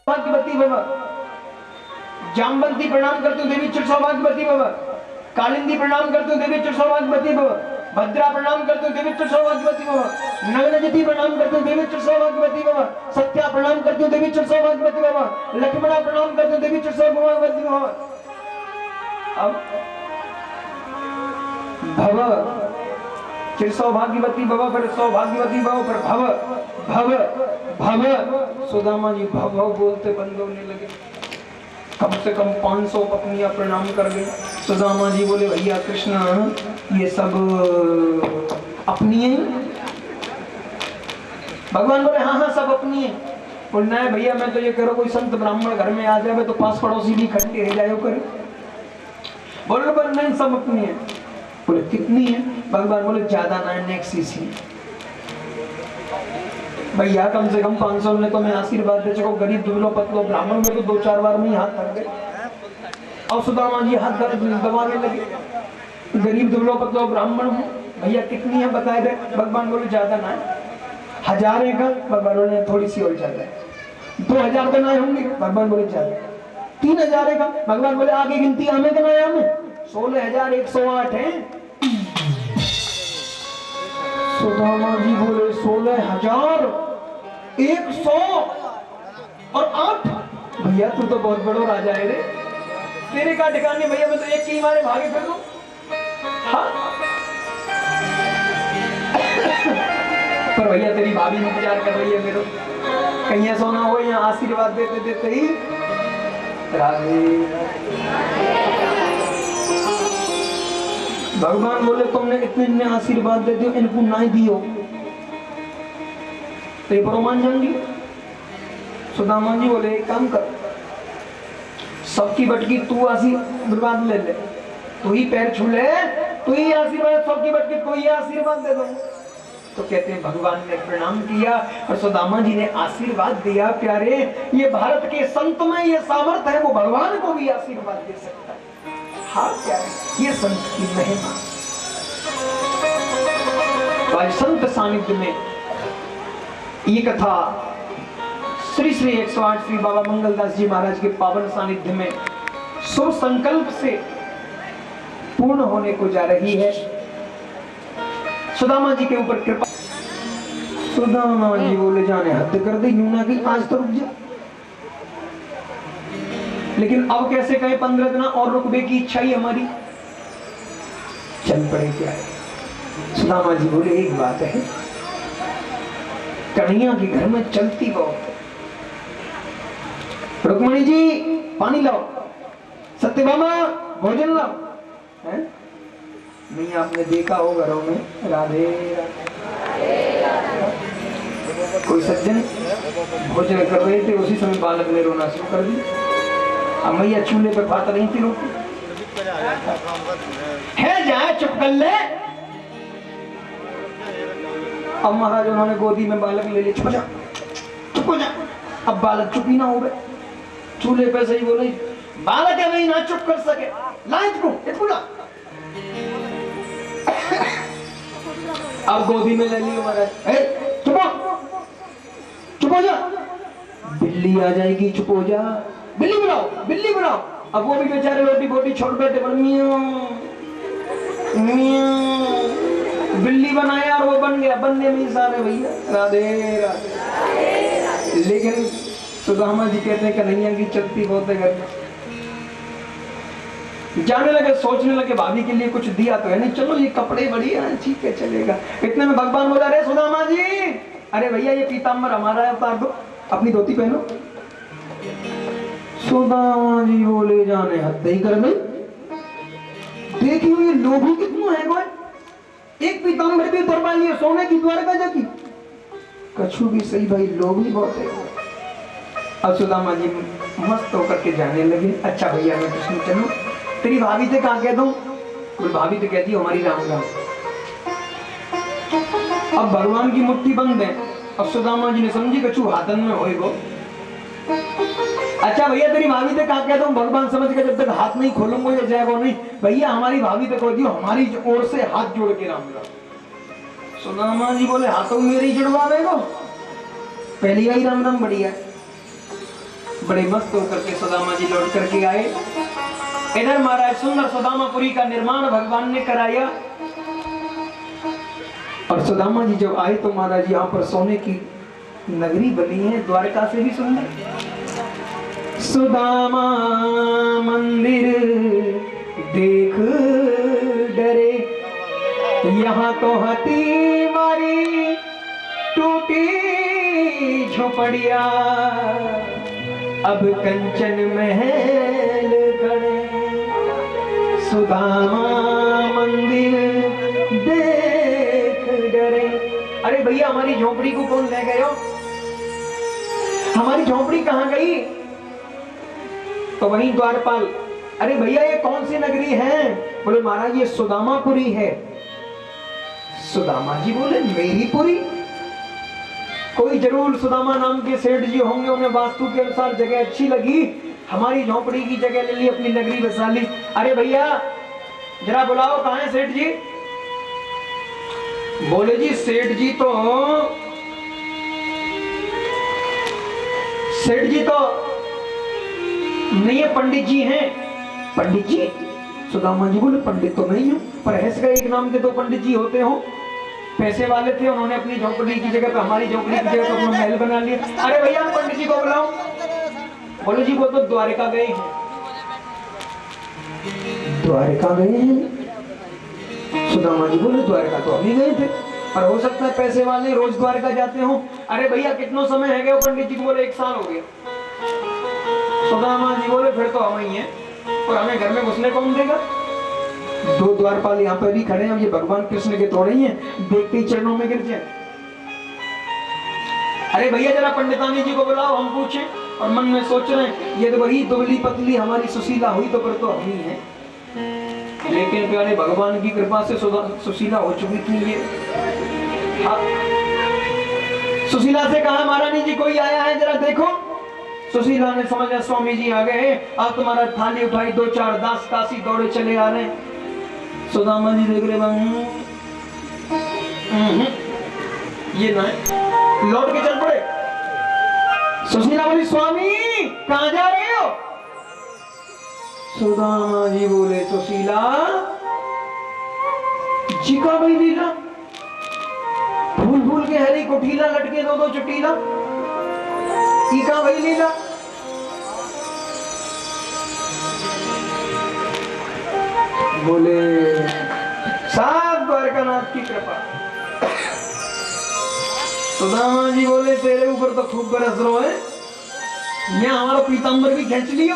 भाग्यवती भव। जामवंती प्रणाम करते हो देवी चिर सौभाग्यवती भव। कालिंदी प्रणाम करते हो देवी चिर सौभाग्यवती भव। भद्रा प्रणाम करते हो देवी चिर सौभाग्यवती भव। नगनजति प्रणाम करते हो देवी चिर सौभाग्यवती भव। सत्या प्रणाम करते हो देवी चिर सौभाग्यवती भव। लक्ष्मणा प्रणाम करते हो देवी चिर सौभाग्यवती भव। अब भव चिर सौभाग्यवती भव, फिर सौभाग्यवती भव, फिर भव भव भव। सुदामा जी भव भव बोलते बंद होने लगे। कम से कम 500 पत्नियां प्रणाम कर गई। सुदामा जी बोले भैया कृष्ण ये सब अपनी है। भगवान बोले हाँ हाँ सब अपनी है। बोलना है भैया मैं तो ये करो कोई संत ब्राह्मण घर में आ जाए तो पास पड़ोसी भी इकट्ठे रह जाए करे। बोले पर नहीं सब अपनी है। बोले कितनी है? भगवान बोले ज्यादा ना है, नेक्स्ट सीसी भैया कम से कम 500 ने तो मैं आशीर्वाद दे चुका। गरीब दुबलो पतलो ब्राह्मण में तो 2-4 बार में ही हाथ थक गए और सुदामा जी हाथ दबाने लगे। गरीब दुबलो पतलो ब्राह्मण हूँ भैया कितनी है बताए दे। भगवान बोले ज्यादा ना है, 1000 है का। भगवान बोले थोड़ी सी और ज्यादा है। 2000 का ना होंगे। भगवान बोले ज्यादा। 3000 है का। भगवान बोले आगे गिनती हमें का ना हमें 16108 है। सुदामा जी बोले 16108। भैया तू तो बहुत बड़ो राजा है रे, तेरे का ठिकाने भैया मैं तो एक ही मारे भागे फिर लूं। हाँ पर भैया तेरी भाभी इंतजार कर रही है मेरे, कहीं ऐसा ना हो यहाँ आशीर्वाद देते देते ही राधे। भगवान बोले तुमने इतने आशीर्वाद दे दियो इनको ना ही दियो तो ये मान जाएंगी। सुदामा जी बोले एक काम कर, सबकी बटकी तू आशीर्वाद ले ले, तू ही पैर छू ले, तू ही आशीर्वाद, सबकी बटकी तू ही आशीर्वाद दे दो। तो कहते हैं भगवान ने प्रणाम किया और सुदामा जी ने आशीर्वाद दिया। प्यारे ये भारत के संत में ये सामर्थ्य है, वो भगवान को भी आशीर्वाद दे सकता है। हाँ प्यारे ये संत की महिमा। तो आज संत सानिध्य में ये कथा श्री श्री 108 श्री बाबा मंगलदास जी महाराज के पावन सानिध्य में शुभ संकल्प से पूर्ण होने को जा रही है। सुदामा जी के ऊपर कृपा। सुदामा जी बोले जाने हद कर दे, यूं ना कि आज तो रुक जा। लेकिन अब कैसे कहे 15 दिन और रुकने की इच्छा ही हमारी, चल पड़े क्या है। सुदामा जी बोले एक बात है, कन्हैया के घर में चलती बहुत। रुक्मणी जी पानी लाओ, सत्यभामा भोजन लाओ। है नहीं आपने देखा हो घरों में राधे कोई सज्जन भोजन कर रहे थे, उसी समय बालक ने रोना शुरू कर दिया। अब मैया चूल्हे पे बात रही थी रोटी है जाए चुप कर ले। अब महाराज उन्होंने गोदी में बालक ले लिया, चुप जा चुप हो जा। अब बालक चुप ही ना हो गए, चूल्हे पे से ही बोले बालक है नहीं ना चुप कर सके, ला इसको ला। अब गोदी में ले लियो महाराज, चुप हो जा, बिल्ली आ जाएगी चुप हो जा, बिल्ली बुलाओ बिल्ली बुलाओ। अब वो भी बेचारे रोटी बोटी छोड़ बैठे, बिल्ली बनाया और वो बन गया, बनने में ही सारे भैया राधे राधे। लेकिन सुदामा जी कहते हैं कन्हैया की चलती बहुत है घर में। जाने लगे, सोचने लगे भाभी के लिए कुछ दिया तो है नहीं, चलो ये कपड़े बढ़िया है ठीक है चलेगा। इतने में भगवान बोला अरे सुदामा जी, अरे भैया ये पीताम्बर हमारा है, उतार दो अपनी धोती पहनो। सुदामा जी बोले जाने हद ही कर गई, देखियो ये लोभी कितना है कोई, एक पीताम्बर भी उतर पाई है सोने की द्वारका जाकी। कछु भी सही भाई लोभी बहुत है। अब सुदामा जी मस्त होकर के जाने लगे। अच्छा भैया मैं कृष्ण चलूं, तेरी भाभी से कहा कह दूं? भाभी तो कहती हमारी राम राम। अब भगवान की मुट्ठी बंद है। अब सुदामा जी ने समझी कछु हाथन में होएगो। अच्छा भैया तेरी भाभी से कहा कह दूं? भगवान समझ के जब तक हाथ नहीं खोलूंगा ये जाएगा नहीं। भैया हमारी भाभी तो कह दियो हमारी ओर से हाथ जोड़ के राम राम। सुदामा जी बोले हाथों मेरी जुड़वा देगो, पहली आई राम राम बढ़िया। बड़े मस्त होकर के सुदामा जी लौट करके आए। इधर महाराज सुंदर सुदामापुरी का निर्माण भगवान ने कराया। और सुदामा जी जब आए तो महाराज यहाँ पर सोने की नगरी बनी है, द्वारका से भी सुंदर। सुदामा मंदिर देख डरे, यहाँ तो हाथी मारी टूटी झोपड़िया, अब कंचन महल गड़े। सुदामा मंदिर देख डरे। अरे भैया हमारी झोपड़ी को कौन ले गए हो? हमारी झोपड़ी कहाँ गई? तो वहीं द्वारपाल, अरे भैया ये कौन सी नगरी है? बोले महाराज ये सुदामापुरी है। सुदामा जी बोले मेरी पुरी? कोई जरूर सुदामा नाम के सेठ जी होंगे, उन्हें वास्तु के अनुसार जगह अच्छी लगी, हमारी झोपड़ी की जगह ले ली, अपनी नगरी बसा ली। अरे भैया जरा बुलाओ, कहाँ है सेठ जी? बोले जी सेठ जी तो नहीं है, पंडित जी हैं। पंडित जी? सुदामा जी बोले पंडित तो नहीं हूं, पर हैस का एक नाम के दो पंडित जी होते हो। पैसे वाले थे, उन्होंने अपनी झोपड़ी की जगह पे हमारी झोपड़ी की जगह पे अपना महल बना लिया। अरे भैया पंडित जी को बुलाओ। बोले जी वो तो द्वारका गए हैं। द्वारका गए हैं? सुदामा जी बोले द्वारका तो अभी गए थे, पर हो सकता है पैसे वाले रोज द्वारका जाते हो। अरे भैया कितना समय है गए? पंडित जी को बोले 1 साल हो गया। सुदामा जी बोले फिर तो हम ही हैं, और हमें घर में घुसने कौन देगा? 2 द्वारपाल यहाँ पर भी खड़े हैं, ये भगवान कृष्ण के थोड़े ही हैं, देखते ही चरणों में गिर जाए। अरे भैया जरा पंडितानी जी को बुलाओ, हम पूछें। और मन में सोच रहे हैं ये तो वही दुबली पतली हमारी सुशीला हुई तो फिर तो हम ही हैं। लेकिन प्यारे भगवान की कृपा से सुशीला हो चुकी थी ये। हाँ। सुशीला से कहा महारानी जी कोई आया है, जरा देखो। सुशीला ने समझा स्वामी जी आ गए, अब तुम्हारा थाली उठाई, 2-4 दास काशी दौड़े चले आ रहे हैं। सुदामा जी देख रहे ये ना लौट के चल पड़े। सुशीला बोली स्वामी कहां जा रहे हो? सुदामा जी बोले सुशीला जी का भाई लीला, भूल भूल के हरी कोठीला लटके 2-2 चुटीला, ई का भाई लीला। बोले साहब द्वारकानाथ की कृपा। सुदामा जी बोले तेरे ऊपर तो खूब बरस रहा है, यहाँ हमारा पीताम्बर भी खींच लियो।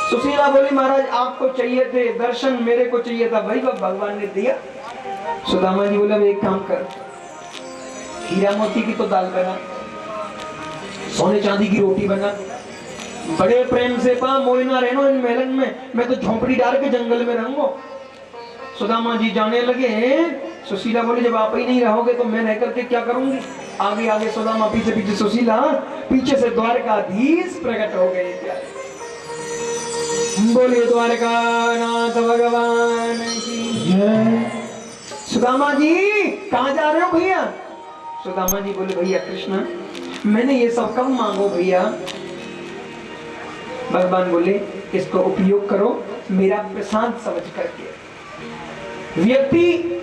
सुशीला बोली महाराज आपको चाहिए थे दर्शन, मेरे को चाहिए था भाई, भगवान ने दिया। सुदामा जी बोले एक काम कर, हीरा मोती की तो दाल बना, सोने चांदी की रोटी बना, बड़े प्रेम से पा मोइना रहना इन मेलन में, मैं तो झोंपड़ी डाल के जंगल में रहूंगा। सुदामा जी जाने लगे। सुशीला बोली जब आप ही नहीं रहोगे तो मैं रह करके क्या करूंगी? आगे आगे सुदामा, पीछे पीछे सुशीला, पीछे से द्वारकाधीश प्रकट हो गए। बोलिए द्वारकानाथ भगवान की जय। सुदामा जी कहाँ जा रहे हो भैया? सुदामा जी बोले भैया कृष्ण मैंने ये सब कब मांगो भैया? भगवान बोले इसको उपयोग करो मेरा प्रसाद समझ करके। व्यक्ति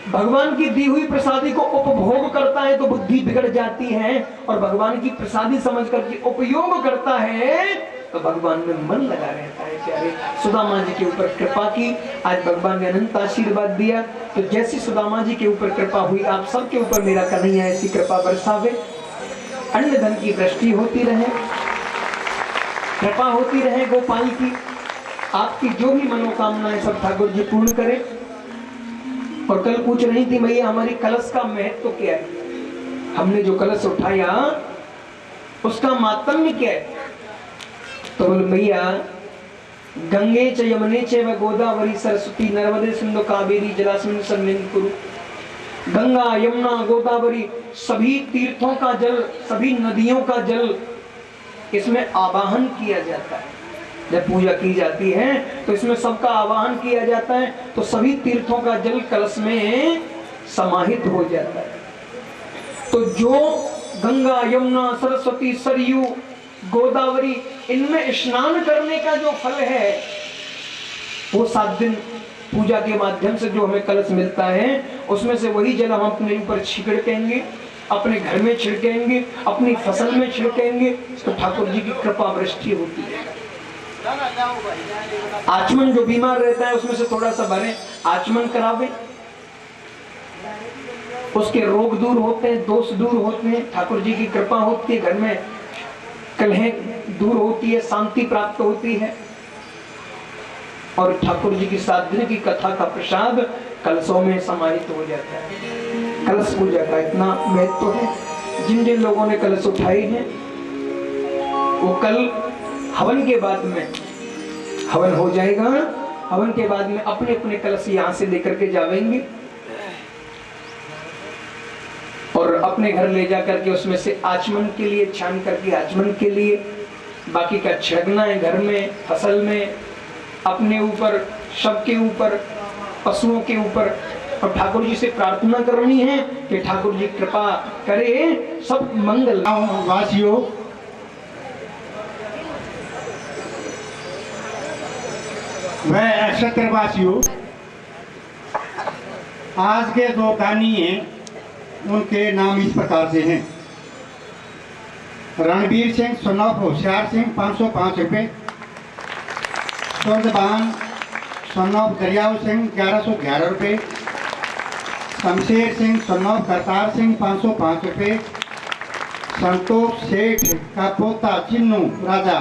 भगवान की दी हुई प्रसादी को उपभोग करता है तो बुद्धि बिगड़ जाती है, और भगवान की प्रसादी समझ करके उपयोग करता है तो भगवान में मन लगा रहता है। प्यारे सुदामा जी के ऊपर कृपा की, आज भगवान ने अनंत आशीर्वाद दिया। तो जैसी सुदामा जी के ऊपर कृपा हुई आप सबके ऊपर मेरा कन्हैया ऐसी कृपा बरसावे, अन्न धन की वृष्टि होती रहे, कृपा होती रहे गोपाल की, आपकी जो भी मनोकामनाएं सब ठाकुर जी पूर्ण करें। और कल पूछ रही थी भैया हमारी कलश का महत्व तो क्या है? हमने जो कलश उठाया उसका मातम्य क्या है? तो बोले भैया गंगे च यमुने च व गोदावरी सरस्वती नर्मदे सिंधु कावेरी जलास्मिन् सन्निधिं कुरु। गंगा यमुना गोदावरी सभी तीर्थों का जल, सभी नदियों का जल इसमें आवाहन किया जाता है। जब पूजा की जाती है तो इसमें सबका आवाहन किया जाता है, तो सभी तीर्थों का जल कलश में समाहित हो जाता है। तो जो गंगा यमुना सरस्वती सरयू गोदावरी, इनमें स्नान करने का जो फल है वो 7 दिन पूजा के माध्यम से जो हमें कलश मिलता है उसमें से वही जल हम अपने ऊपर छिड़केंगे, अपने घर में छिड़केंगे, अपनी फसल में छिड़केंगे तो ठाकुर जी की कृपा वृष्टि होती है। आचमन जो बीमार रहता है उसमें से थोड़ा सा भरें, आचमन करावे, उसके रोग दूर होते हैं, दोष दूर होते हैं, ठाकुर जी की कृपा होती है, घर में कलह दूर होती है, शांति प्राप्त होती है और ठाकुर जी की 7 दिन की कथा का प्रसाद कलशों में समाहित हो जाता है। कलश पूजा का इतना महत्व है। जिन जिन लोगों ने कलश उठाए हैं वो कल हवन के बाद में हवन हो जाएगा, हवन के बाद में अपने अपने कलश यहाँ से लेकर के जावेंगे और अपने घर ले जाकर के उसमें से आचमन के लिए छान करके आचमन के लिए बाकी का छिड़कना है घर में, फसल में, अपने ऊपर, सबके ऊपर, पशुओं के ऊपर और ठाकुर जी से प्रार्थना करनी है कि ठाकुर जी कृपा करे, सब मंगल। वासियों, वह नक्षत्र वासियों, आज के 2 दानी हैं, उनके नाम इस प्रकार से हैं। रणबीर सिंह सनॉफ होशियार सिंह 505 रुपये, स्वर्धवान सनॉफ दरियाव सिंह 1111 रुपये, शमशेर सिंह सनॉफ करतार सिंह 505 रुपये, संतोष सेठ का पोता चिन्नू राजा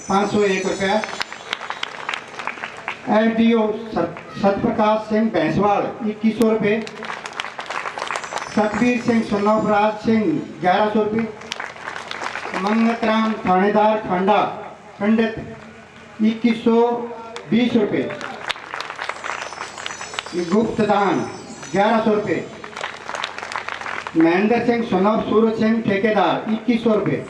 501 रुपया, एसडीओ सतप्रकाश सिंह भैंसवाल 2100 रुपये, सतवीर सिंह सनौफराज सिंह 1100 रुपये, मंगतराम थानेदार खंडा पंडित 2120 रुपये, गुप्तदान 1100 रुपये, महेंद्र सिंह सनौफ सूरज सिंह ठेकेदार 2100 रुपये,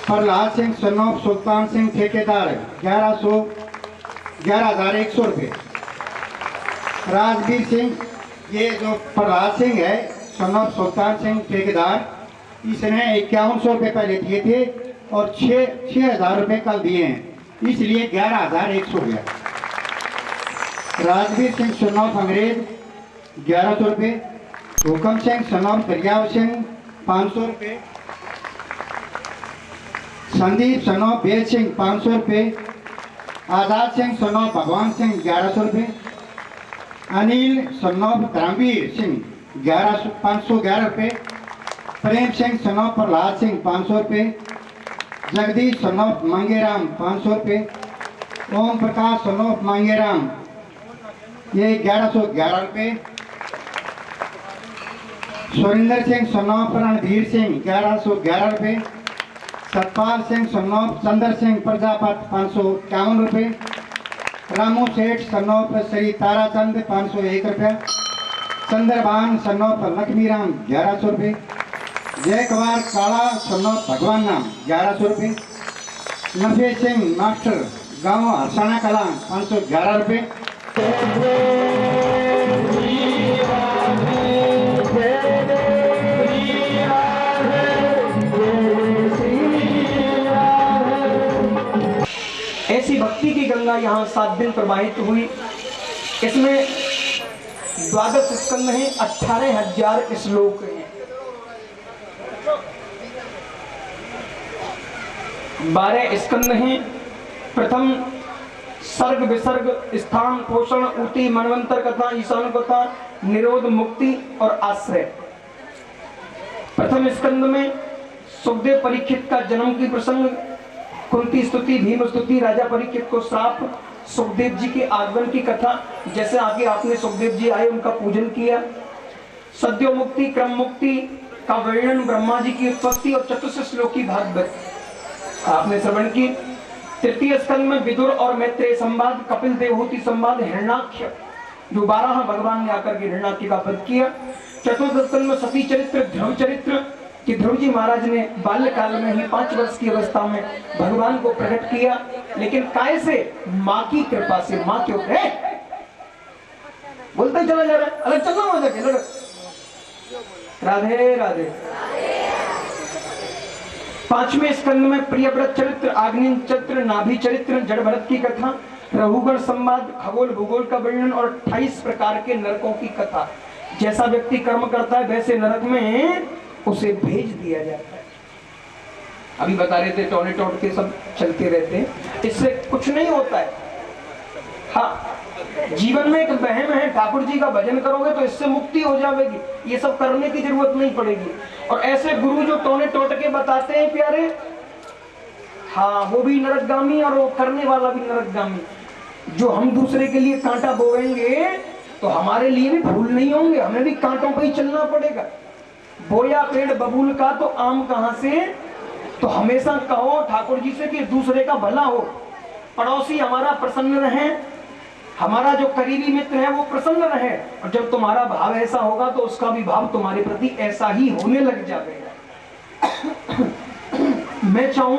प्रहलाद सिंह सनौफ सुल्तान सिंह ठेकेदार 11,100 रुपये, राजवीर सिंह, ये जो प्रहलाद सिंह है सनौफ सुल्तान सिंह ठेकेदार, इसने 5100 रुपये पहले दिए थे और 6,000 रुपये कल दिए हैं, इसलिए 11,100 हो गया। राजवीर सिंह सनौफ अंग्रेज 1100 रुपये, हुकम सिंह सनौफ दरियाव सिंह 500 रुपये, संदीप सनौफ बेल सिंह 500 रुपये, आजाद सिंह सनौफ भगवान सिंह 1100 रुपये, अनिल सनौफ धर्मवीर सिंह 511 रुपये, प्रेम सिंह सनौफ प्रहलाद सिंह 500 रुपये, जगदीश सनौफ मांगेराम 500 रुपये, ओम प्रकाश सनौफ मांगेराम ये 1111 रुपये, सुरेंद्र सिंह सनौफ रणधीर सिंह 1111 रुपये, सतपाल सिंह सनौफ चंद्र सिंह प्रजापत 551 रुपये, रामू सेठ सनौफ श्री ताराचंद 501 रुपया, चंद्रभान सनौफ लक्ष्मीराम 1100 रुपये, जय कुमार काला सनौफ भगवान नाम 1100 रुपये, नफे सिंह मास्टर गांव हरसाना कला 511 रुपये, ऐसी भक्ति की गंगा यहाँ 7 दिन प्रवाहित हुई। इसमें 12 स्कंद हैं, 18,000 श्लोक हैं, 12 स्कंद हैं। प्रथम सर्ग विसर्ग स्थान पोषण ऊटी मनवंतर कथा ईशान कथा निरोध मुक्ति और आश्रय। प्रथम स्कंद में सुखदेव परीक्षित का जन्म की प्रसंग, कुंती स्तुति, भीम स्तुति, राजा परीक्षित को श्राप, सुखदेव जी के आगमन की कथा, जैसे आगे आपने सुखदेव जी आए उनका पूजन किया, सद्यो मुक्ति क्रम मुक्ति का वर्णन, ब्रह्मा जी की उत्पत्ति और चतुर्थ श्लोकी भागवत आपने श्रवण की। तृतीय स्कंद में विदुर और मैत्रेय संवाद, कपिल देवहूति संवाद, हिरण्याक्ष जो 12 भगवान ने आकर के हिरण्याक्ष का वध किया। चतुर्थ स्कंद में सती चरित्र, ध्रुव चरित्र कि ध्रुव जी महाराज ने बाल्यकाल में ही 5 वर्ष की अवस्था में भगवान को प्रकट किया, लेकिन काय से? माँ की कृपा से। माँ क्यों है बोलता ही चला जा रहा है, अलग चलना हो जाके। राधे राधे। 5वें स्कंद में प्रियव्रत चरित्र, आग्नेय चरित्र, नाभि चरित्र, जड़ भरत की कथा, रघुगण संवाद, खगोल भूगोल का वर्णन और 28 प्रकार के नरकों की कथा। जैसा व्यक्ति कर्म करता है वैसे नरक में उसे भेज दिया जाता है। अभी बता रहे थे टोने टोट के सब चलते रहते हैं, इससे कुछ नहीं होता है। हाँ, जीवन में एक वहम है, ठाकुर जी का भजन करोगे तो इससे मुक्ति हो जाएगी, ये सब करने की जरूरत नहीं पड़ेगी। और ऐसे गुरु जो टोने टोट के बताते हैं प्यारे, हाँ वो भी नरकगामी और वो करने वाला भी नरकगामी। जो हम दूसरे के लिए कांटा बोएंगे तो हमारे लिए भी फूल नहीं होंगे, हमें भी कांटों पर ही चलना पड़ेगा। बोया पेड़ बबूल का तो आम कहां से, तो हमेशा कहो ठाकुर जी से कि दूसरे का भला हो, पड़ोसी हमारा प्रसन्न रहे, हमारा जो करीबी मित्र है वो प्रसन्न रहे। और जब तुम्हारा भाव ऐसा होगा तो उसका भी भाव तुम्हारे प्रति ऐसा ही होने लग जाएगा। मैं चाहूं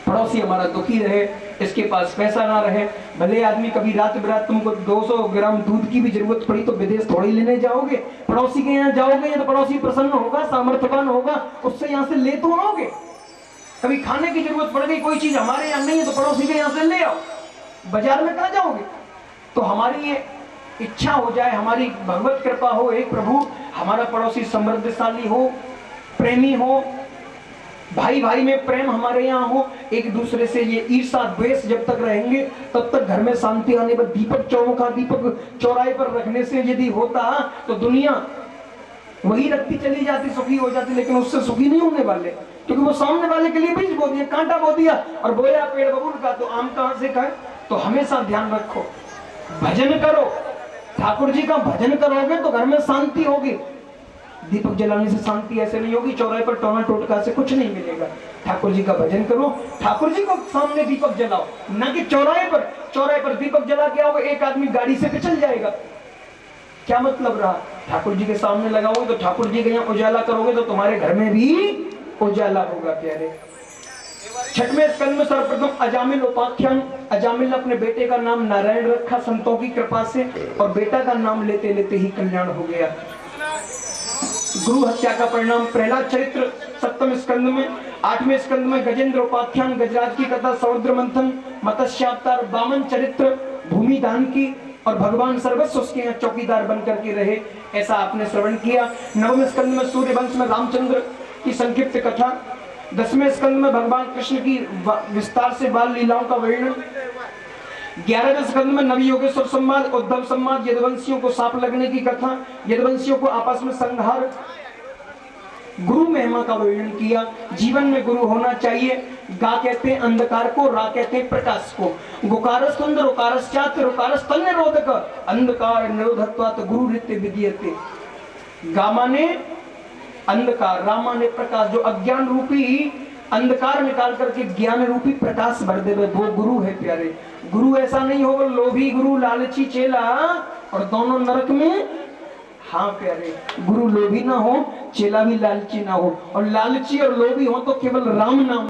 पड़ोसी हमारा दुखी रहे, इसके पास पैसा ना रहे, भले आदमी कभी रात बिरात तुमको 200 ग्राम दूध की भी जरूरत पड़ी तो विदेश थोड़ी लेने जाओगे, पड़ोसी के यहाँ जाओगे तो पड़ोसी प्रसन्न होगा, सामर्थ्यवान होगा, उससे यहाँ से ले तो आओगे। कभी खाने की जरूरत पड़ गई, कोई चीज हमारे यहाँ नहीं है तो पड़ोसी के यहाँ से ले आओ, बाजार में कहाँ जाओगे। तो हमारी ये इच्छा हो जाए, हमारी भगवत कृपा हो, एक प्रभु हमारा पड़ोसी समृद्धशाली हो, प्रेमी हो, भाई भाई में प्रेम हमारे यहाँ हो, एक दूसरे से ये ईर्षा द्वेष जब तक रहेंगे तब तक घर में शांति आने पर। दीपक चौमुखा दीपक चौराहे पर रखने से यदि होता तो दुनिया वही रखती चली जाती, सुखी हो जाती, लेकिन उससे सुखी नहीं होने वाले, क्योंकि वो सामने वाले के लिए बीज बो दिया, कांटा बो दिया। और बोया पेड़ बबूल का तो आम कहां से खाए। तो हमेशा ध्यान रखो, भजन करो, ठाकुर जी का भजन करोगे तो घर में शांति होगी। दीपक जलाने से शांति ऐसे नहीं होगी, चौराहे पर टोना टोटका से कुछ नहीं मिलेगा। ठाकुर जी का भजन करो, ठाकुर जी को सामने दीपक जलाओ, ना कि चौराहे पर दीपक जला के आओगे एक आदमी गाड़ी से पिछल जाएगा, क्या मतलब रहा। ठाकुर जी के सामने लगाओगे तो ठाकुर जी के यहाँ उजाला करोगे तो तुम्हारे घर में भी उजाला होगा प्यारे। 6वें स्कंद में सर्वप्रथम अजामिल उपाख्यान। अजामिल ने अपने बेटे का नाम नारायण रखा संतों की कृपा से, और बेटा का नाम लेते लेते ही कल्याण हो गया। गुरु हत्या का परिणाम। प्रहलाद चरित्र 7वें स्कंद में। 8वें स्कंद में गजेंद्र उपाख्यान, गजराज की कथा, समुद्र मंथन, मत्स्यावतार, वामन चरित्र, भूमि दान की, और भगवान सर्वस्व उसके यहाँ चौकीदार बन करके रहे, ऐसा आपने श्रवण किया। 9वें स्कंद में सूर्य वंश में रामचंद्र की संक्षिप्त कथा। 10वें स्कंद में भगवान कृष्ण की विस्तार से बाल लीलाओं का वर्णन। 11वें स्कंद में नवयोगेश्वर संवाद, उद्धव संवाद, यदुवंशियों को सांप लगने की कथा, यदुवंशियों को आपस में संहार, गुरु महिमा का वर्णन किया। जीवन में गुरु होना चाहिए। गा कहते हैं अंधकार को, रा कहते हैं प्रकाश को। गुकारस सुंदर उकारस चात्र उकारस तन निरोधक, अंधकार निरोधत्वात् गुरु नित्य विद्यते। गा माने अंधकार, रा माने प्रकाश, जो अज्ञान रूपी अंधकार निकाल करके ज्ञान रूपी प्रकाश भर दे, वो गुरु है प्यारे। गुरु ऐसा नहीं होगा लोभी गुरु लालची चेला और दोनों नरक में। हाँ प्यारे, गुरु लोभी ना हो, चेला भी लालची ना हो, और लालची और लोभी हो तो केवल राम नाम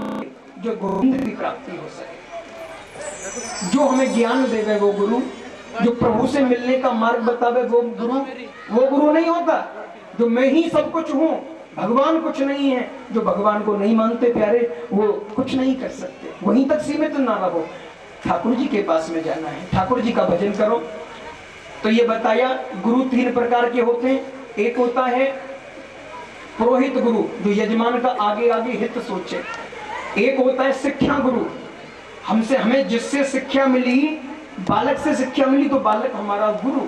जो गोविंद की प्राप्ति हो सके। जो हमें ज्ञान देवे वो गुरु, जो प्रभु से मिलने का मार्ग बतावे वो गुरु नहीं होता। जो मैं ही सब कुछ हूँ, भगवान कुछ नहीं है, जो भगवान को नहीं मानते प्यारे वो कुछ नहीं कर सकते। वहीं तक सीमित ना रहो, ठाकुर जी के पास में जाना है, ठाकुर जी का भजन करो। तो ये बताया गुरु 3 प्रकार के होते हैं। एक होता है पुरोहित गुरु, जो यजमान का आगे आगे हित सोचे। एक होता है शिक्षा गुरु, हमें जिससे शिक्षा मिली, बालक से शिक्षा मिली तो बालक हमारा गुरु।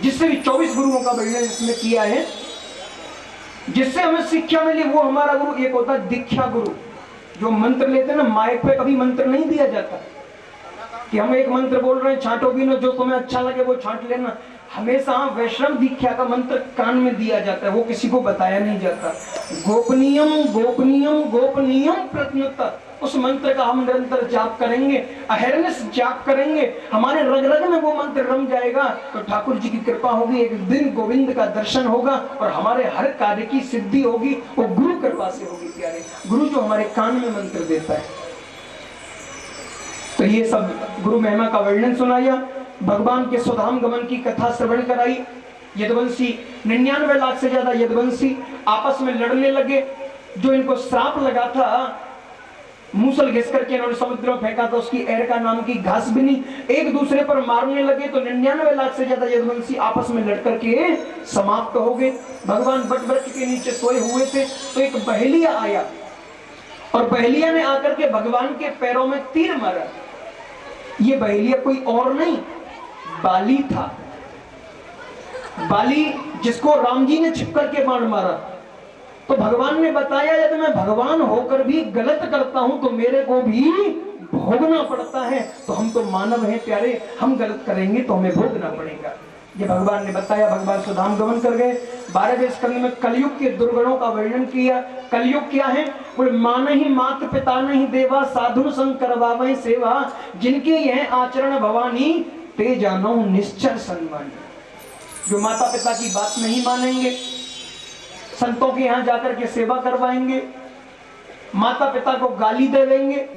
जिससे भी 24 गुरुओं का वर्णन इसमें किया है, जिससे हमें शिक्षा मिली वो हमारा गुरु। एक होता है दीक्षा गुरु, जो मंत्र लेते हैं ना, माइक पे कभी मंत्र नहीं दिया जाता कि हम एक मंत्र बोल रहे हैं छांटो भी ना, जो तुम्हें अच्छा लगे वो छांट लेना। हमेशा वैष्णव दीक्षा का मंत्र कान में दिया जाता है, वो किसी को बताया नहीं जाता। गोपनीयम गोपनीयम गोपनीयम प्रत्युत, उस मंत्र का हम निरंतर जाप करेंगे, अहरनिश जाप करेंगे, हमारे रग रग में वो मंत्र रम जाएगा तो ठाकुर जी की कृपा होगी। एक दिन गोविंद का दर्शन होगा और हमारे हर कार्य की सिद्धि होगी, वो गुरु कृपा से होगी प्यारे। गुरु जो हमारे कान में मंत्र देता है। तो ये सब गुरु महिमा का वर्णन सुनाया, भगवान के स्वधाम गमन की कथा श्रवण कराई। यदुवंशी 99 लाख से ज्यादा यदुवंशी आपस में लड़ने लगे, जो इनको श्राप लगा था, मूसल घिस करके इन्होंने समुद्र में फेंका था, उसकी एरका नाम की घास बिनी एक दूसरे पर मारने लगे तो 99 लाख से ज्यादा यदुवंशी आपस में लड़कर के समाप्त हो गए। भगवान वट वृक्ष के नीचे सोए हुए थे तो एक बहेलिया आया और बहेलिया ने आकर के भगवान के पैरों में तीर मारा। ये बहेलिया कोई और नहीं, बाली था। बाली जिसको राम जी ने छिप करके बाण मारा। तो भगवान ने बताया यदि मैं भगवान होकर भी गलत करता हूं तो मेरे को भी भोगना पड़ता है। तो हम तो मानव हैं प्यारे, हम गलत करेंगे तो हमें भोगना पड़ेगा। ये भगवान ने बताया। भगवान सुधाम गमन कर गए। 12वें स्कंद में कलयुग के दुर्गुणों का वर्णन किया। कलयुग क्या है? बोले मान ही मात पिता नहीं देवा, साधु संग करवावे सेवा, जिनके यह आचरण भवानी ते जानो निश्चर सन्मानी। जो माता पिता की बात नहीं मानेंगे, संतों के यहां जाकर के सेवा करवाएंगे, माता पिता को गाली दे देंगे,